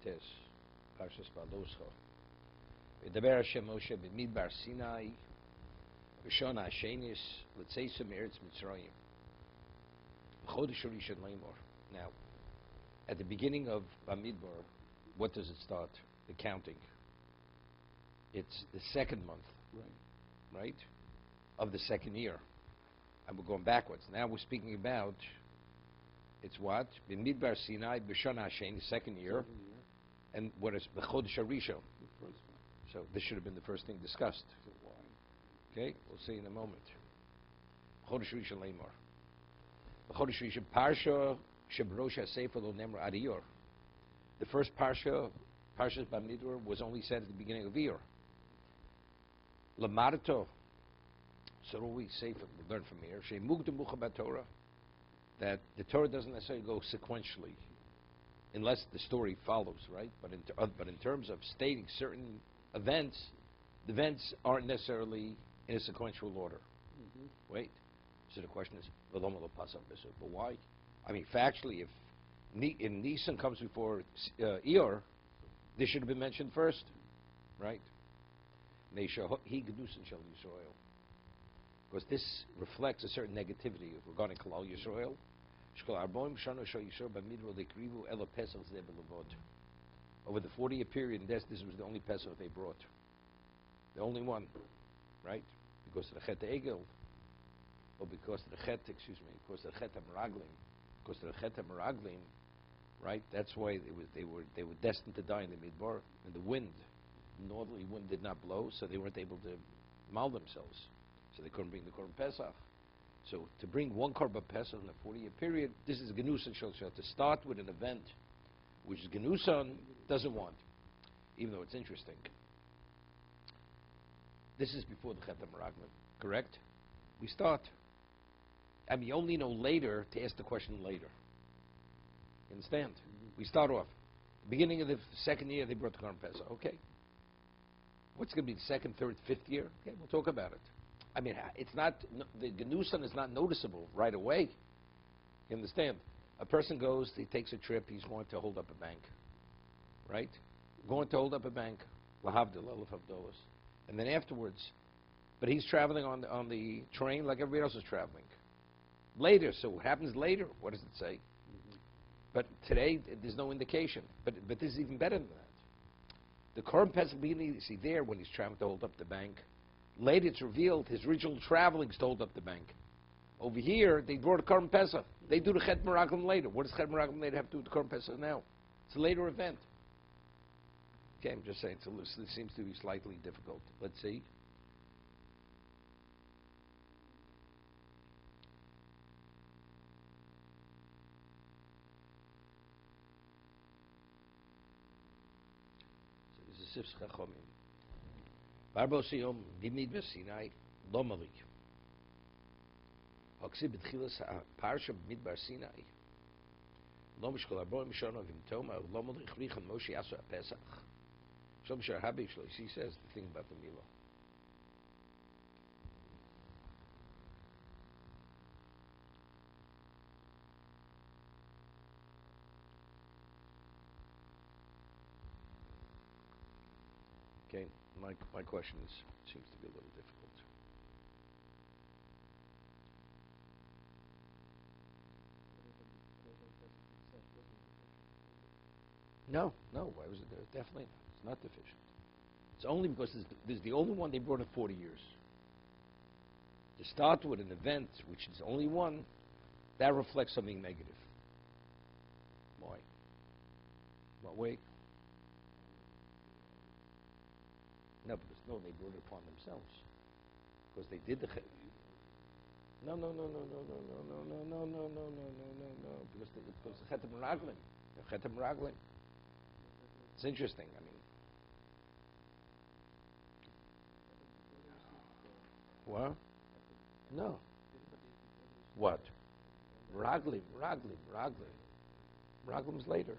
Tes, parshas Behaaloscha. V'daber Hashem Moshe b'midbar Sinai, v'shon ha'shenis, l'tzeisem eretz Mitzrayim. V'chodesh Rishon Leimor. Now, at the beginning of Bamidbar, what does it start? The counting. It's the second month, right? Of the second year. And we're going backwards. Now we're speaking about, it's what? B'midbar Sinai, b'shon ha'shen, the second year. And what is b'chodesh Rishon? The first one. So this should have been the first thing discussed. So why? Okay, we'll see in a moment. Chodesh Rishon Leimor. Chodesh Rishon Parsha Shebrosh HaSefer Lo Nemar Ad Iyar. The first parshas Bamidbar was only said at the beginning of the year. Lamarto. So what we say, we learn from here. She'mugdam Mucha Torah. That the Torah doesn't necessarily go sequentially, unless the story follows, right? But in terms of stating certain events, the events aren't necessarily in a sequential order. Mm-hmm. Wait. So the question is, but why? I mean, factually, if Nisan comes before Iyar, this should have been mentioned first, right? Because this reflects a certain negativity regarding Kalal Yisrael. Over the 40-year period, this was the only Pesach they brought. The only one, right? Because of the Chet Egel, or because of the Chet HaMeraglim, because of the Chet HaMeraglim, right? That's why they were destined to die in the Midbar. And the wind, northerly wind, did not blow, so they weren't able to mal themselves. So they couldn't bring the Korban Pesach. So to bring one Korban Pesach in a 40-year period, this is Genusan Shosha. To start with an event which Genusan doesn't want, even though it's interesting. This is before the Chet HaMeraglim, correct? We start. I mean, you only know later to ask the question later. You understand? Mm-hmm. We start off. Beginning of the second year, they brought the Korban Pesach. Okay. What's going to be the second, third, fifth year? Okay, we'll talk about it. I mean, it's not, the Genusan is not noticeable right away. You understand? A person goes, he takes a trip, he's going to hold up a bank. Right? Going to hold up a bank, lahavdil, elef havdolos. And then afterwards, but he's traveling on the train like everybody else is traveling. Later, so what happens later? What does it say? Mm-hmm. But today, there's no indication. But this is even better than that. The Korban Pesach beginning, you see there, when he's traveling to hold up the bank. Later, it's revealed his original traveling to hold up the bank. Over here, they brought a Korban Pesach. They do the Chet Meraglim later. What does Chet Meraglim later have to do with the Korban Pesach now? It's a later event. Okay, I'm just saying, it seems to be slightly difficult. Let's see. So this is Sifs Chachomim. Barbos Yom Bimid Sinai Lomali. Haksi betchilas parsha Midbar Sinai. Lomish kol arboim shono v'imtoma lomali chrichan Moshe Asu Pesach. Chumash Rashi he says the thing about the Milah. Okay, my question seems to be a little difficult. No, why was it there? Definitely not. It's not deficient. It's only because there's the only one they brought in 40 years. To start with an event which is only one, that reflects something negative. Why? What way? No, because they brought it upon themselves. Because they did the chet. No. Because the Chet HaMeraglim. The Chet HaMeraglim. It's interesting. I mean, what? No. What? Meraglim. Meraglim's later.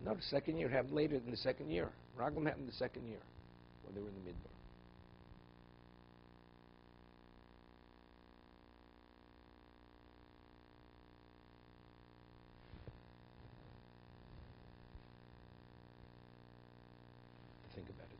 No, the second year happened later than the second year. Meraglim happened the second year when they were in the Midbar. think about it.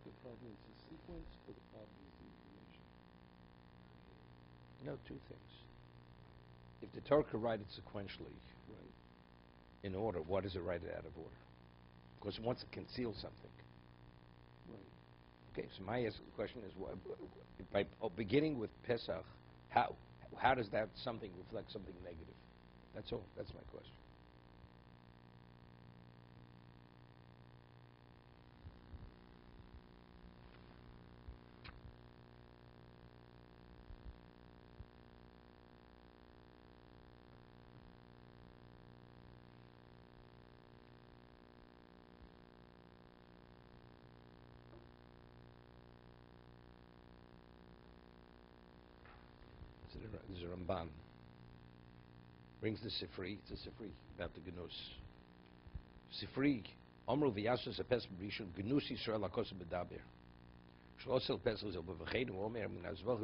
The problem is the sequence, or the problem is the information? No, two things. If the Torah could write it sequentially, Right. in order, why does it write it out of order? Because it wants to conceal something. Right. Okay, so my question is, by beginning with Pesach, how does that something reflect something negative? That's all. That's my question. This is a Ramban. Brings the Sifri. It's a Sifri about the Genus. Sifri. Omru v'yasus apes b'rishon Genus Yisrael hakos b'daber. Shlosel pesach zel b'v'chein u'omer min azvach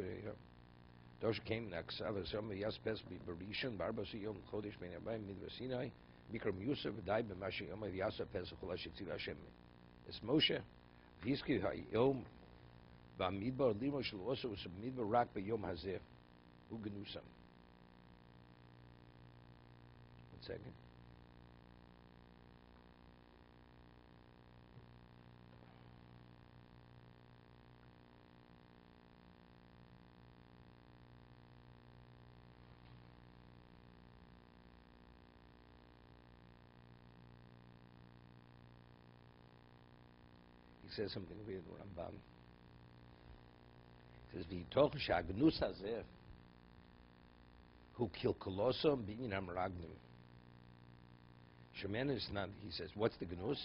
Dosh came n'aksal v'som v'yas pes b'rishon b'arbas yom chodesh ben abayim midbar Sinai mikram Yusuf v'day b'mashi yom v'yasa pesach cholash yitzil Hashem. Es Moshe v'yizki ha'yom v'amidbar limo shel oso v'submidbar rak b'yom hazeh. Uganusam. 1 second. He says something weird, Rambam. He says, "V'yitoch sha'agnus hazeh who kill kolosam binyan amraglim." Shemen is not. He says, "What's the gnus?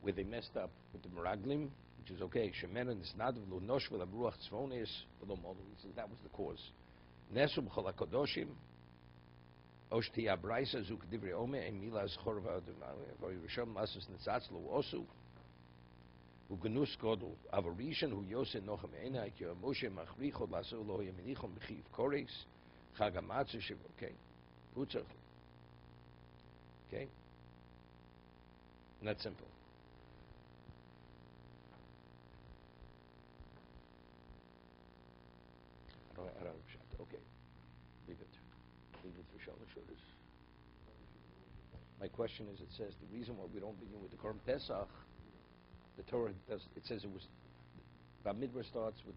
Where they messed up with the meraglim, which is okay. Shemen is not lo nosh v'la ruach tzvonis v'lo model." He says that was the cause. Nesum cholakodoshim oshti abraisa zuk divrei ome emila zchorva v'yirisham lasus nitzatz lo osu ugnus godel avarishan hu yosef nochem eina ki Moshe machrichod lasu lo yeminichom b'chiv kores chagamatzu shiv. Okay, putzach. Okay, not simple. I don't have a shot. Okay, leave it. Leave it for Shalosh Shudas. My question is, it says the reason why we don't begin with the Korban Pesach, the Torah does. It says it was. Bamidbar starts with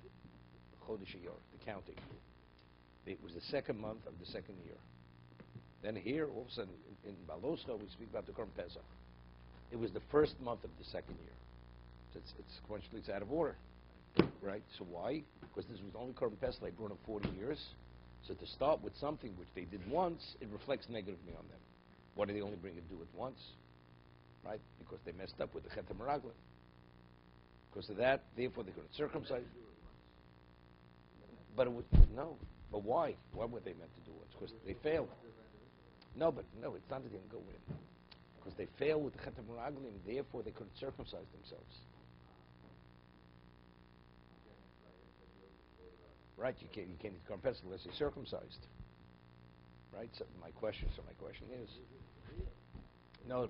Chodesh Iyar, the counting. It was the second month of the second year. Then here, all of a sudden, in Behaaloscha, we speak about the Korban Pesach. It was the first month of the second year. So it's sequentially, it's out of order, right? So why? Because this was the only Korban Pesach they brought up 40 years. So to start with something which they did once, it reflects negatively on them. Why do they only bring it do it once? Right? Because they messed up with the Chet HaMeraglim. Because of that, therefore they couldn't circumcise. But it was, no. But why? Why were they meant to do it? Because they failed. No, it's not that they didn't go in. Because they failed with the Chet HaMeraglim, therefore they couldn't circumcise themselves. Right? You can't eat Korban Pesach unless you're circumcised. Right? So my question is, no,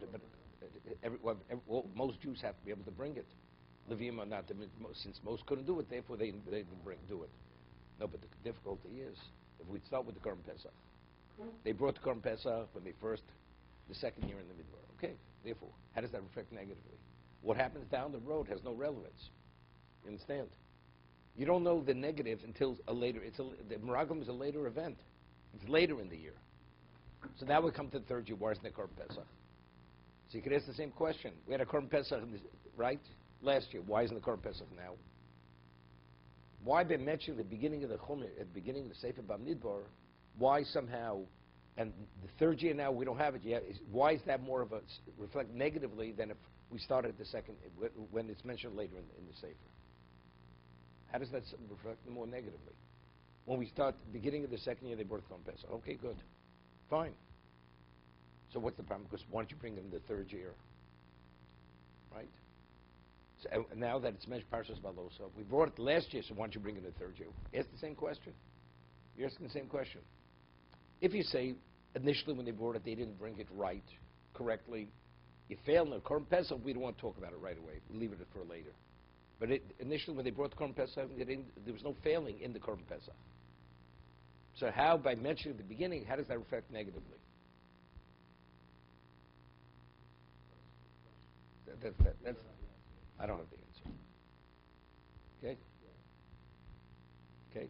but most Jews have to be able to bring it. Levium are not, since most couldn't do it, therefore they didn't do it. No, but the difficulty is, if we start with the Korban Pesach, they brought the Korban Pesach when the second year in the Midbar. Okay, therefore, how does that reflect negatively? What happens down the road has no relevance. You understand? You don't know the negative until the Meraglim is a later event. It's later in the year. So now we come to the third year. Why isn't there Korban Pesach? So you could ask the same question. We had a Korban Pesach, right? Last year. Why isn't the Korban Pesach now? Why they mentioned at the beginning of the Chumash, at the beginning of the Sefer Bamidbar, why somehow, and the third year now we don't have it yet, why is that more of a, reflect negatively than if we started the second, when it's mentioned later in the Sefer? How does that reflect more negatively? When we start the beginning of the second year, they brought Korban Pesach. Okay, good. Fine. So what's the problem? Because why don't you bring them the third year? Right? So, and now that it's mentioned parshas Behaaloscha, we brought it last year, so why don't you bring it the third year? Ask the same question. You're asking the same question. If you say, initially when they brought it, they didn't bring it right, correctly, you failed in the Korban Pesach, we don't want to talk about it right away. We'll leave it for later. But initially when they brought the Korban Pesach, there was no failing in the Korban Pesach. So how, by mentioning at the beginning, how does that affect negatively? That's, I don't have the answer. Okay? Okay?